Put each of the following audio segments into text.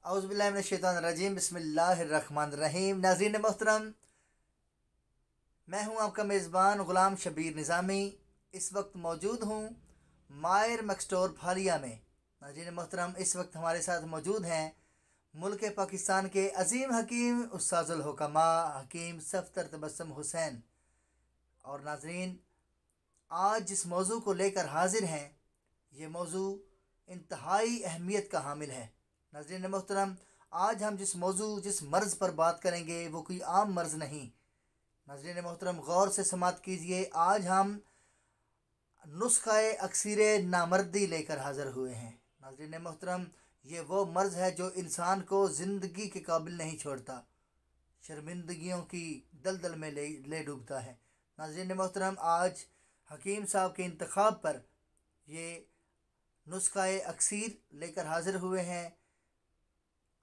औज़ुबिल्लाहिमिनश्शैतानिर्रजीम बिस्मिल्लाहिर्रहमानिर्रहीम। नाज़रीन मोहतरम, मैं हूं आपका मेज़बान ग़ुलाम शबीर निज़ामी। इस वक्त मौजूद हूं मायर मैक्सटोर फालिया में। नाज़रीन मोहतरम, इस वक्त हमारे साथ मौजूद हैं मुल्क पाकिस्तान के अज़ीम हकीम उस्ताज़ुल हुक्मा हकीम सफ़दर तबस्सुम हुसैन। और नाज़रीन, आज जिस मौजू को लेकर हाजिर हैं, ये मौजू इंतहाई अहमियत का हामिल है। नाज़रीन मोहतरम, आज हम जिस मर्ज़ पर बात करेंगे वो कोई आम मर्ज़ नहीं। नाज़रीन मोहतरम, गौर से समात कीजिए। आज हम नुस्ख़ाए अक्सीर नामर्दी लेकर हाज़िर हुए हैं। नाज़रीन मोहतरम, ये वो मर्ज़ है जो इंसान को ज़िंदगी के काबिल नहीं छोड़ता, शर्मिंदगियों की दलदल में ले डूबता है। नाज़रीन मोहतरम, आज हकीम साहब के इंतखाब पर ये नुस्ख़ाए अक्सीर लेकर हाज़िर हुए हैं।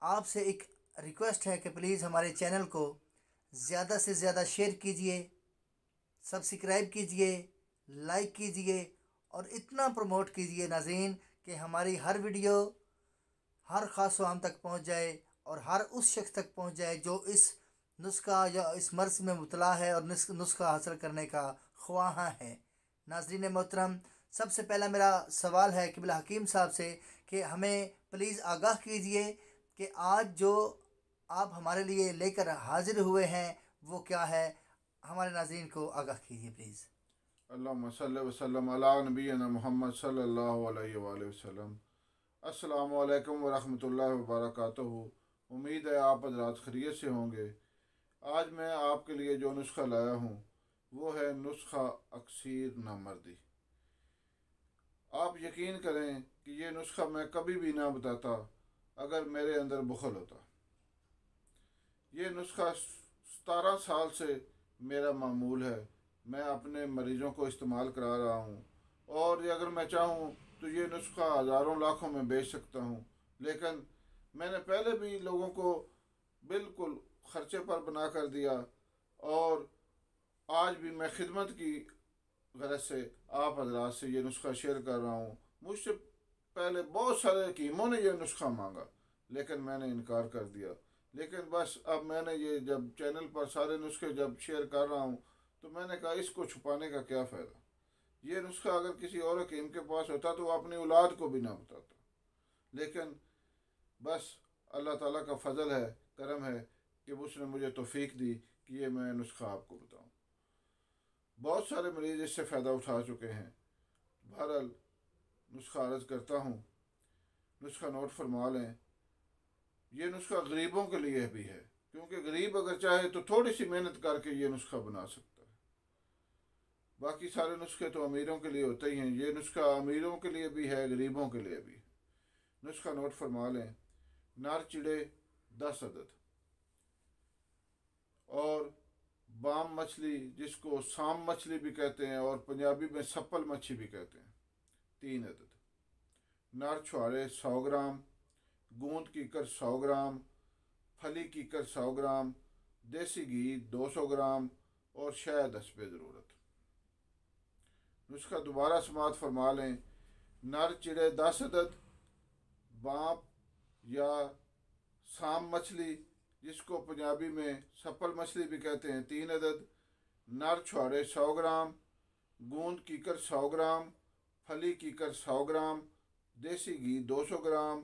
आपसे एक रिक्वेस्ट है कि प्लीज़ हमारे चैनल को ज़्यादा से ज़्यादा शेयर कीजिए, सब्सक्राइब कीजिए, लाइक कीजिए और इतना प्रमोट कीजिए नाज़रीन कि हमारी हर वीडियो हर ख़ास आम तक पहुंच जाए और हर उस शख्स तक पहुंच जाए जो इस नुस्खा या इस मर्ज़ में मुबतला है और नुस्खा हासिल करने का ख्वाह है। नाज़रीन मोहतरम, सबसे पहला मेरा सवाल है क़िबला हकीम साहब से कि हमें प्लीज़ आगाह कीजिए कि आज जो आप हमारे लिए लेकर हाजिर हुए हैं वो क्या है। हमारे नाज़रीन को आगाह कीजिए प्लीज़। अल्लाहुम्मा सल्लि व सल्लम अला नबीना मुहम्मद सल्लल्लाहु अलैहि वसल्लम। अस्सलामु अलैकुम व रहमतुल्लाहि व बरकातुहू। उम्मीद है आप हज़रात खैरियत से होंगे। आज मैं आपके लिए जो नुस्खा लाया हूँ वो है नुस्खा अक्सीर नामर्दी। आप यकीन करें कि ये नुस्खा मैं कभी भी ना बताता अगर मेरे अंदर बुखल होता। ये नुस्खा 17 साल से मेरा मामूल है। मैं अपने मरीज़ों को इस्तेमाल करा रहा हूँ और ये अगर मैं चाहूँ तो ये नुस्खा हज़ारों लाखों में बेच सकता हूँ। लेकिन मैंने पहले भी लोगों को बिल्कुल ख़र्चे पर बना कर दिया और आज भी मैं खिदमत की गरज से आप हज़रात से ये नुस्खा शेयर कर रहा हूँ। मुझसे पहले बहुत सारे हकीमों ने यह नुस्खा मांगा लेकिन मैंने इनकार कर दिया। लेकिन बस अब मैंने ये जब चैनल पर सारे नुस्खे जब शेयर कर रहा हूँ तो मैंने कहा इसको छुपाने का क्या फ़ायदा। ये नुस्खा अगर किसी और हकीम के पास होता तो वो अपनी औलाद को भी ना बताता। लेकिन बस अल्लाह ताला का फ़ज़ल है, करम है कि उसने मुझे तौफ़ीक दी कि ये मैं नुस्खा आपको बताऊँ। बहुत सारे मरीज़ इससे फ़ायदा उठा चुके हैं। बहरहाल नुस्खा अर्ज़ करता हूँ, नुस्खा नोट फरमा लें। ये नुस्खा गरीबों के लिए भी है क्योंकि गरीब अगर चाहे तो थोड़ी सी मेहनत करके ये नुस्खा बना सकता है। बाकी सारे नुस्खे तो अमीरों के लिए होते ही हैं, ये नुस्खा अमीरों के लिए भी है, गरीबों के लिए भी। नुस्खा नोट फरमा लें। नार चिड़े 10 अदद और बाम मछली जिसको साम मछली भी कहते हैं और पंजाबी में सप्पल मच्छी भी कहते हैं 3 अदद। नार छुहारे 100 ग्राम, गूंद कीकर 100 ग्राम, फली कीकर 100 ग्राम, देसी घी 200 ग्राम और शहद हस्बे ज़रूरत। नुस्खा दोबारा समात फरमा लें। नर चिड़े 10 अदद, बाप या साम मछली जिसको पंजाबी में सप्पल मछली भी कहते हैं 3 अदद, नर छुहारे 100 ग्राम, गूंद कीकर 100 ग्राम, फली कीकर 100 ग्राम, देसी घी 200 ग्राम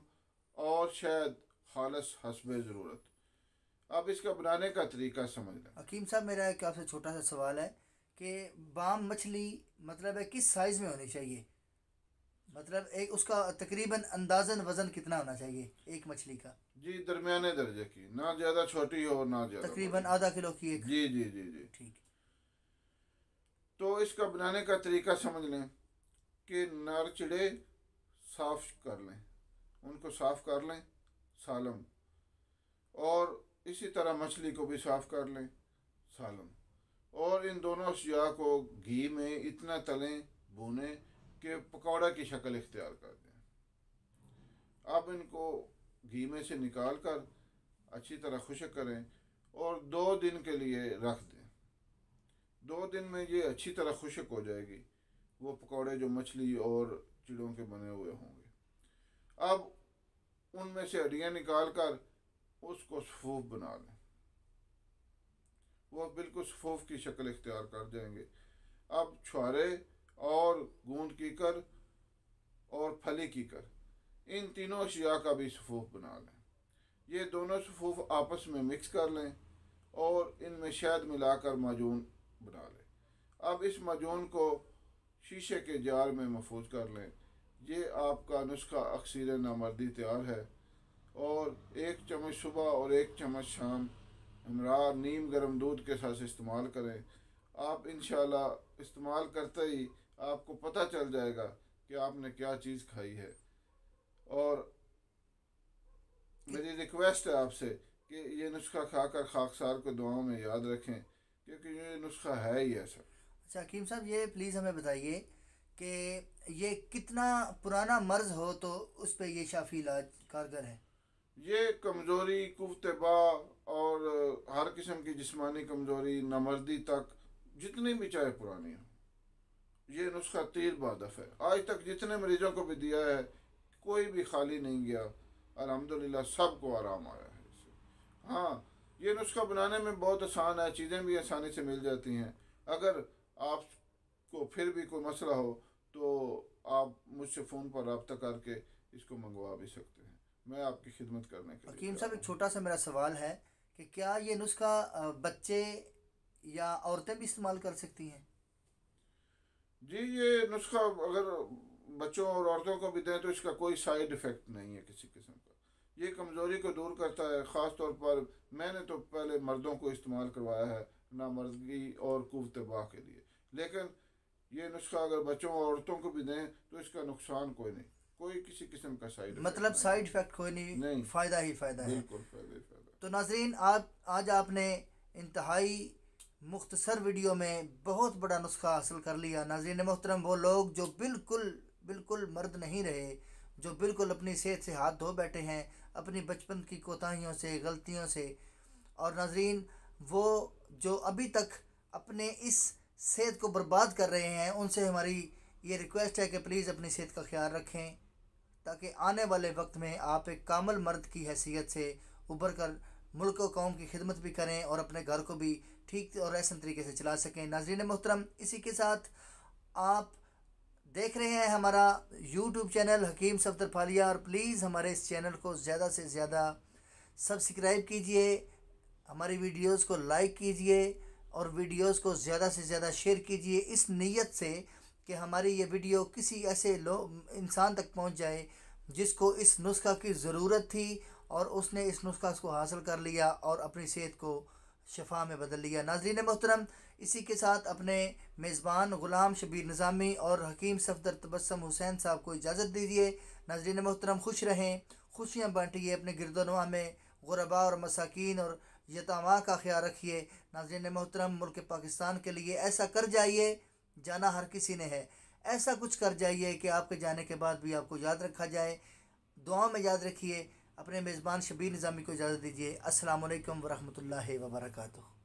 और शहद खालस हस्बे ज़रूरत। अब इसका बनाने का तरीका समझ लें। हकीम साहब, मेरा एक आपसे छोटा सा सवाल है कि बाम मछली मतलब है किस साइज़ में होनी चाहिए, मतलब एक उसका तकरीबन अंदाज़न वज़न कितना होना चाहिए एक मछली का? जी दरमियाने दर्जे की, ना ज़्यादा छोटी हो ना ज़्यादा तकरीबन बड़ी हो। आधा किलो की एक। जी जी जी जी। ठीक। तो इसका बनाने का तरीका समझ लें कि नर चिड़े साफ कर लें, उनको साफ़ कर लें सालम, और इसी तरह मछली को भी साफ़ कर लें सालम, और इन दोनों अशिया को घी में इतना तलें भूनें कि पकौड़ा की शक्ल इख्तियार कर दें। अब इनको घी में से निकाल कर अच्छी तरह खुश्क करें और 2 दिन के लिए रख दें। 2 दिन में ये अच्छी तरह खुश्क हो जाएगी, वो पकौड़े जो मछली और चिड़ों के बने हुए होंगे। अब उनमें से हड्डियाँ निकाल कर उसको सफूफ बना लें। वो बिल्कुल सफूफ की शक्ल इख्तियार कर जाएंगे। अब छुहारे और गूंद कीकर और फली कीकर, इन तीनों अशिया का भी सफूफ बना लें। ये दोनों सफूफ आपस में मिक्स कर लें और इनमें शहद मिलाकर माजून बना लें। अब इस माजून को शीशे के जार में महफूज कर लें। ये आपका नुस्खा अक्सीर नामर्दी तैयार है। और 1 चम्मच सुबह और 1 चम्मच शाम हमरा नीम गर्म दूध के साथ इस्तेमाल करें। आप इंशाल्लाह इस्तेमाल करते ही आपको पता चल जाएगा कि आपने क्या चीज़ खाई है। और मेरी रिक्वेस्ट है आपसे कि ये नुस्खा खाकर खाकसार को दुआओं में याद रखें, क्योंकि ये नुस्खा है ही ऐसा। अच्छा हकीम साहब, ये प्लीज़ हमें बताइए कि ये कितना पुराना मर्ज़ हो तो उस पर ये शाफी इलाज कारगर है? ये कमज़ोरी, कुफ्तबा और हर किस्म की जिस्मानी कमज़ोरी, नामर्दी तक, जितनी भी चाहे पुरानी हो, ये नुस्खा तीर बादफ है। आज तक जितने मरीजों को भी दिया है कोई भी खाली नहीं गया। अल्हम्दुलिल्लाह सबको आराम आया है इससे। हाँ, ये नुस्खा बनाने में बहुत आसान है, चीज़ें भी आसानी से मिल जाती हैं। अगर आपको फिर भी कोई मसला हो तो आप मुझसे फ़ोन पर रब्ता करके इसको मंगवा भी सकते हैं। मैं आपकी खिदमत करने के लिए हकीम साहब, एक छोटा सा मेरा सवाल है कि क्या ये नुस्खा बच्चे या औरतें भी इस्तेमाल कर सकती हैं? जी, ये नुस्खा अगर बच्चों और औरतों को भी दें तो इसका कोई साइड इफ़ेक्ट नहीं है किसी किस्म का। ये कमज़ोरी को दूर करता है। ख़ास तौर पर मैंने तो पहले मर्दों को इस्तेमाल करवाया है, नामर्दगी और कुव्वत के लिए। लेकिन ये नुस्खा अगर बच्चों और औरतों को भी दें तो इसका नुकसान कोई नहीं, कोई किसी किस्म का साइड मतलब साइड इफ़ेक्ट कोई नहीं, फ़ायदा ही फ़ायदा है। बिल्कुल फ़ायदा ही फ़ायदा। तो नाज़रीन, आज आपने इंतहाई मुख्तसर वीडियो में बहुत बड़ा नुस्खा हासिल कर लिया। नाज़रीन मोहतरम, वो लोग जो बिल्कुल मर्द नहीं रहे, जो बिल्कुल अपनी सेहत से हाथ धो बैठे हैं अपनी बचपन की कोताहियों से, गलतियों से, और नाज़रीन वो जो अभी तक अपने इस सेहत को बर्बाद कर रहे हैं, उनसे हमारी ये रिक्वेस्ट है कि प्लीज़ अपनी सेहत का ख्याल रखें, ताकि आने वाले वक्त में आप एक कामिल मर्द की हैसियत से उभर कर मुल्क व कौम की खिदमत भी करें और अपने घर को भी ठीक और ऐसे तरीके से चला सकें। नाज़रीन मोहतरम, इसी के साथ आप देख रहे हैं हमारा यूट्यूब चैनल हकीम सफदर फालिया, और प्लीज़ हमारे इस चैनल को ज़्यादा से ज़्यादा सब्सक्राइब कीजिए, हमारी वीडियोस को लाइक कीजिए और वीडियोस को ज़्यादा से ज़्यादा शेयर कीजिए, इस नीयत से कि हमारी ये वीडियो किसी ऐसे इंसान तक पहुंच जाए जिसको इस नुस्खा की ज़रूरत थी और उसने इस नुस्खा को हासिल कर लिया और अपनी सेहत को शफा में बदल लिया। नाज़रीन मोहतरम, इसी के साथ अपने मेज़बान ग़ुलाम शबीर निज़ामी और हकीम सफदर तबस्सुम हुसैन साहब को इजाज़त दीजिए। नाज़रीन मोहतरम, खुश रहें, खुशियाँ बांटिए, अपने गिरदोनवा में गुरबा और मसाकीन और यतामा का ख्याल रखिए। नाज़रीन मोहतरम, मुल्क पाकिस्तान के लिए ऐसा कर जाइए, जाना हर किसी ने है, ऐसा कुछ कर जाइए कि आपके जाने के बाद भी आपको याद रखा जाए। दुआ में याद रखिए। अपने मेज़बान शबीर निज़ामी को इजाज़त दीजिए। अस्सलामु अलैकुम वरहमतुल्लाहि वबरकातुहू।